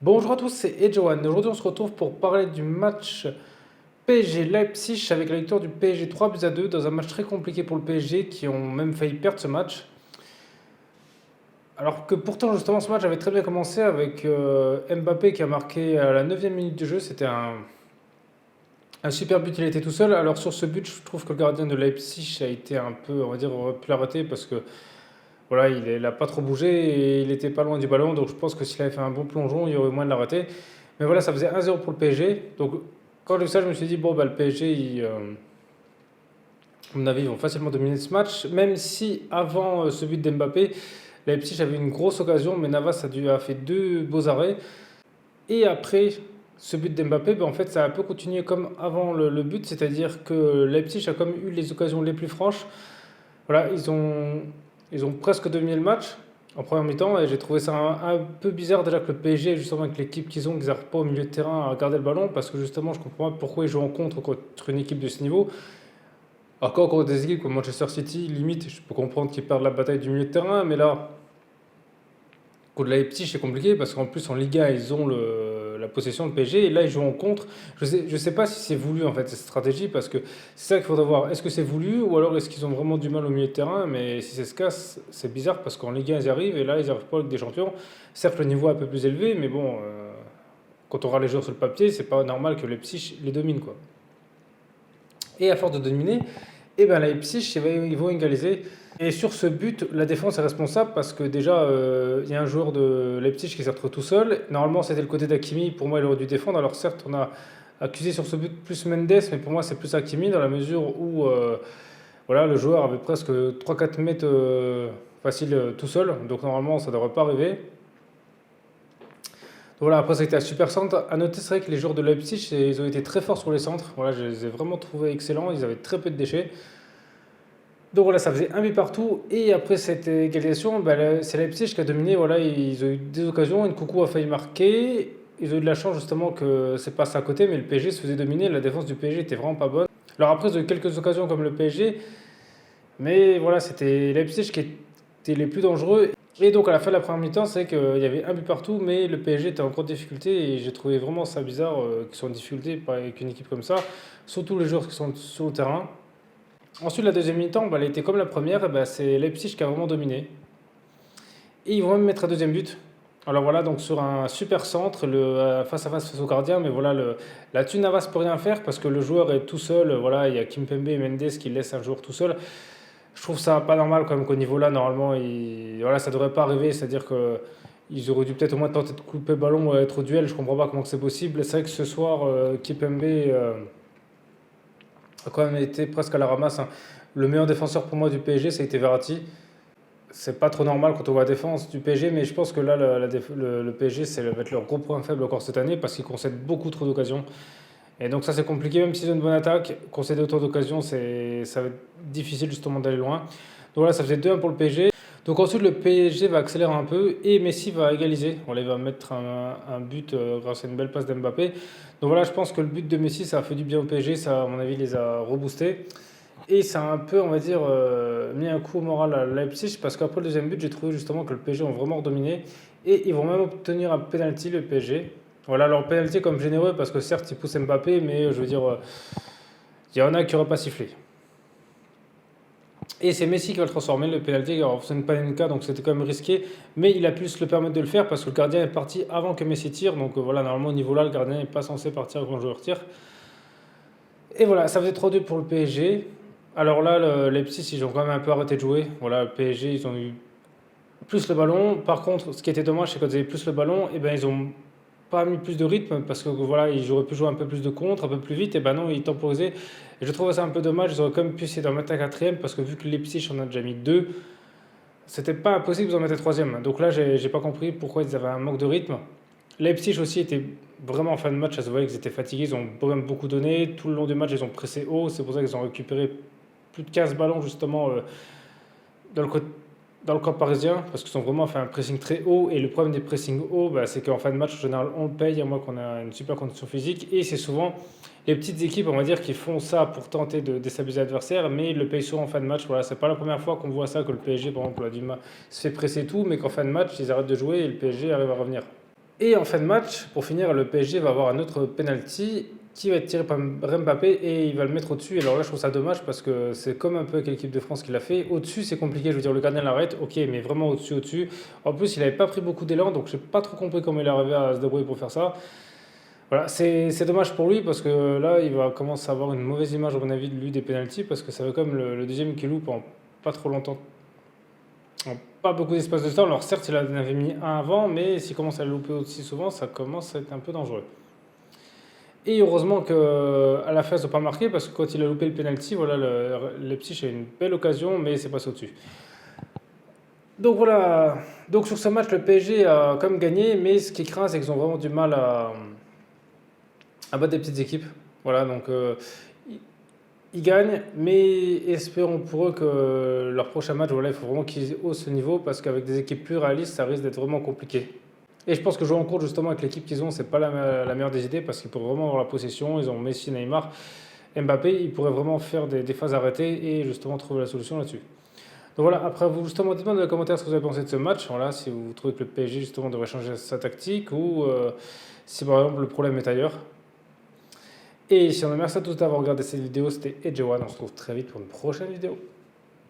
Bonjour à tous, c'est Edjohan. Aujourd'hui, on se retrouve pour parler du match PSG Leipzig avec la victoire du PSG 3-2 dans un match très compliqué pour le PSG qui ont même failli perdre ce match. Alors que pourtant, justement, ce match avait très bien commencé avec Mbappé qui a marqué à la 9e minute de jeu. C'était un super but, il était tout seul. Alors sur ce but, je trouve que le gardien de Leipzig a été un peu, on va dire, aurait pu l'arrêter parce que voilà, il n'a pas trop bougé et il était pas loin du ballon. Donc je pense que s'il avait fait un bon plongeon, il y aurait moyen de l'arrêter. Mais voilà, ça faisait 1-0 pour le PSG. Donc quand j'ai vu ça, je me suis dit, bon, bah, le PSG, à mon avis, ils vont facilement dominer ce match. Même si avant ce but d'Mbappé, Leipzig avait une grosse occasion, mais Navas a fait deux beaux arrêts. Et après ce but d'Mbappé, ben, en fait, ça a un peu continué comme avant le but, c'est-à-dire que Leipzig a comme eu les occasions les plus franches. Voilà, ils ont presque dominé le match en première mi-temps et j'ai trouvé ça un peu bizarre déjà que le PSG, justement avec l'équipe qu'ils ont, qu'ils n'arrivent pas au milieu de terrain à garder le ballon parce que justement je comprends pas pourquoi ils jouent en contre une équipe de ce niveau. Encore contre des équipes comme Manchester City, limite je peux comprendre qu'ils perdent la bataille du milieu de terrain, mais là contre Leipzig, c'est compliqué parce qu'en plus en Liga, ils ont la possession de PSG et là ils jouent en contre. Je sais pas si c'est voulu en fait cette stratégie parce que c'est ça qu'il faudra voir. Est-ce que c'est voulu ou alors est-ce qu'ils ont vraiment du mal au milieu de terrain? Mais si c'est ce cas, c'est bizarre parce qu'en Liga ils arrivent et là ils arrivent pas avec des champions. Certes, le niveau est un peu plus élevé, mais bon, quand on aura les joueurs sur le papier, c'est pas normal que Leipzig les domine quoi. Et à force de dominer, et ben Leipzig, ils vont égaliser. Et sur ce but, la défense est responsable parce que déjà, il y a un joueur de Leipzig qui s'est retrouvé tout seul. Normalement, c'était le côté d'Hakimi. Pour moi, il aurait dû défendre. Alors certes, on a accusé sur ce but plus Mendes, mais pour moi, c'est plus Hakimi dans la mesure où voilà, le joueur avait presque 3-4 mètres facile tout seul. Donc normalement, ça ne devrait pas arriver. Donc voilà, après, ça a été un super centre. À noter, c'est vrai que les joueurs de Leipzig, ils ont été très forts sur les centres. Voilà, je les ai vraiment trouvés excellents. Ils avaient très peu de déchets. Donc voilà, ça faisait un but partout. Et après cette égalisation, bah, c'est Leipzig qui a dominé. Voilà, ils ont eu des occasions. Nkunku a failli marquer. Ils ont eu de la chance justement que c'est passé à côté, mais le PSG se faisait dominer. La défense du PSG était vraiment pas bonne. Alors après, ils ont eu quelques occasions comme le PSG, mais voilà, c'était Leipzig qui était les plus dangereux. Et donc à la fin de la première mi-temps, c'est qu'il y avait un but partout, mais le PSG était en grande difficulté et j'ai trouvé vraiment ça bizarre qu'ils soient en difficulté avec une équipe comme ça, surtout les joueurs qui sont sur le terrain. Ensuite, la deuxième mi-temps, bah, elle a été comme la première, et bah, c'est Leipzig qui a vraiment dominé. Et ils vont même mettre un deuxième but. Alors voilà, donc sur un super centre, face à face au gardien, mais voilà, là-dessus Navas peut rien faire parce que le joueur est tout seul. Voilà, il y a Kimpembe et Mendes qui laissent un joueur tout seul. Je trouve ça pas normal quand même qu'au niveau là, normalement, voilà, ça devrait pas arriver. C'est-à-dire que ils auraient dû peut-être au moins tenter de couper le ballon ou être au duel. Je comprends pas comment c'est possible. C'est vrai que ce soir, Kimpembe a quand même été presque à la ramasse, hein. Le meilleur défenseur pour moi du PSG, ça a été Verratti. C'est pas trop normal quand on voit la défense du PSG, mais je pense que là, le PSG, va être leur gros point faible encore cette année parce qu'ils concèdent beaucoup trop d'occasions. Et donc ça, c'est compliqué, même s'ils ont une bonne attaque, concéder autant d'occasions, ça va être difficile justement d'aller loin. Donc voilà, ça faisait 2-1 pour le PSG. Donc ensuite, le PSG va accélérer un peu et Messi va égaliser. On va mettre un but grâce à une belle passe d'Mbappé. Donc voilà, je pense que le but de Messi, ça a fait du bien au PSG. Ça, à mon avis, les a reboostés. Et ça a un peu, on va dire, mis un coup au moral à Leipzig parce qu'après le deuxième but, j'ai trouvé justement que le PSG ont vraiment dominé. Et ils vont même obtenir un penalty, le PSG. Voilà, leur penalty comme généreux parce que certes, ils poussent Mbappé, mais je veux dire, il y en a qui n'auraient pas sifflé. Et c'est Messi qui va le transformer, le penalty. Alors, c'est une Panenka, donc c'était quand même risqué. Mais il a pu se le permettre de le faire parce que le gardien est parti avant que Messi tire. Donc voilà, normalement, au niveau là, le gardien n'est pas censé partir quand le joueur tire. Et voilà, ça faisait 3-2 pour le PSG. Alors là, les Leipzig, ils ont quand même un peu arrêté de jouer. Voilà, le PSG, ils ont eu plus le ballon. Par contre, ce qui était dommage, c'est quand ils avaient plus le ballon, et ben ils ont pas mis plus de rythme parce que voilà, ils auraient pu jouer un peu plus de contre, un peu plus vite, et ben non, ils temporisaient. Et je trouve ça un peu dommage, ils auraient quand même pu essayer d'en mettre un quatrième parce que vu que Leipzig en a déjà mis deux, c'était pas impossible d'en mettre un troisième. Donc là, j'ai pas compris pourquoi ils avaient un manque de rythme. Leipzig aussi était vraiment en fin de match, ça se voyait qu'ils étaient fatigués, ils ont quand même beaucoup donné. Tout le long du match, ils ont pressé haut, c'est pour ça qu'ils ont récupéré plus de 15 ballons justement dans le, dans le camp parisien, parce qu'ils ont vraiment fait un pressing très haut. Et le problème des pressing hauts, bah, c'est qu'en fin de match, en général, on le paye, à moins qu'on ait une super condition physique. Et c'est souvent les petites équipes, on va dire, qui font ça pour tenter de déstabiliser l'adversaire, mais ils le payent souvent en fin de match. Voilà, c'est pas la première fois qu'on voit ça, que le PSG, par exemple, se fait presser tout, mais qu'en fin de match, ils arrêtent de jouer et le PSG arrive à revenir. Et en fin de match, pour finir, le PSG va avoir un autre penalty qui va être tiré par Mbappé et il va le mettre au-dessus. Et alors là, je trouve ça dommage parce que c'est comme un peu avec l'équipe de France qui l'a fait. Au-dessus, c'est compliqué. Je veux dire, le gardien l'arrête, ok, mais vraiment au-dessus, au-dessus. En plus, il n'avait pas pris beaucoup d'élan, donc j'ai pas trop compris comment il est arrivé à se débrouiller pour faire ça. Voilà, c'est dommage pour lui parce que là, il va commencer à avoir une mauvaise image, à mon avis, de lui des pénaltys parce que ça va comme le deuxième qui loupe en pas trop longtemps, en pas beaucoup d'espace de temps. Alors certes, il en avait mis un avant, mais s'il commence à le louper aussi souvent, ça commence à être un peu dangereux. Et heureusement qu'à la fin, ils n'ont pas marqué parce que quand il a loupé le penalty, voilà, le Leipzig a eu une belle occasion, mais c'est passé au-dessus. Donc voilà, donc sur ce match, le PSG a quand même gagné, mais ce qui craint, c'est qu'ils ont vraiment du mal à battre des petites équipes. Voilà, donc ils gagnent, mais espérons pour eux que leur prochain match, voilà, il faut vraiment qu'ils haussent ce niveau parce qu'avec des équipes plus réalistes, ça risque d'être vraiment compliqué. Et je pense que jouer en court justement avec l'équipe qu'ils ont, c'est pas la meilleure des idées parce qu'ils pourraient vraiment avoir la possession. Ils ont Messi, Neymar, Mbappé, ils pourraient vraiment faire des phases arrêtées et justement trouver la solution là-dessus. Donc voilà, après vous justement dites-moi dans les commentaires ce que vous avez pensé de ce match. Voilà, si vous trouvez que le PSG justement devrait changer sa tactique ou si par exemple le problème est ailleurs. Et si on a merci à tous d'avoir regardé cette vidéo, c'était Edgewan. On se retrouve très vite pour une prochaine vidéo.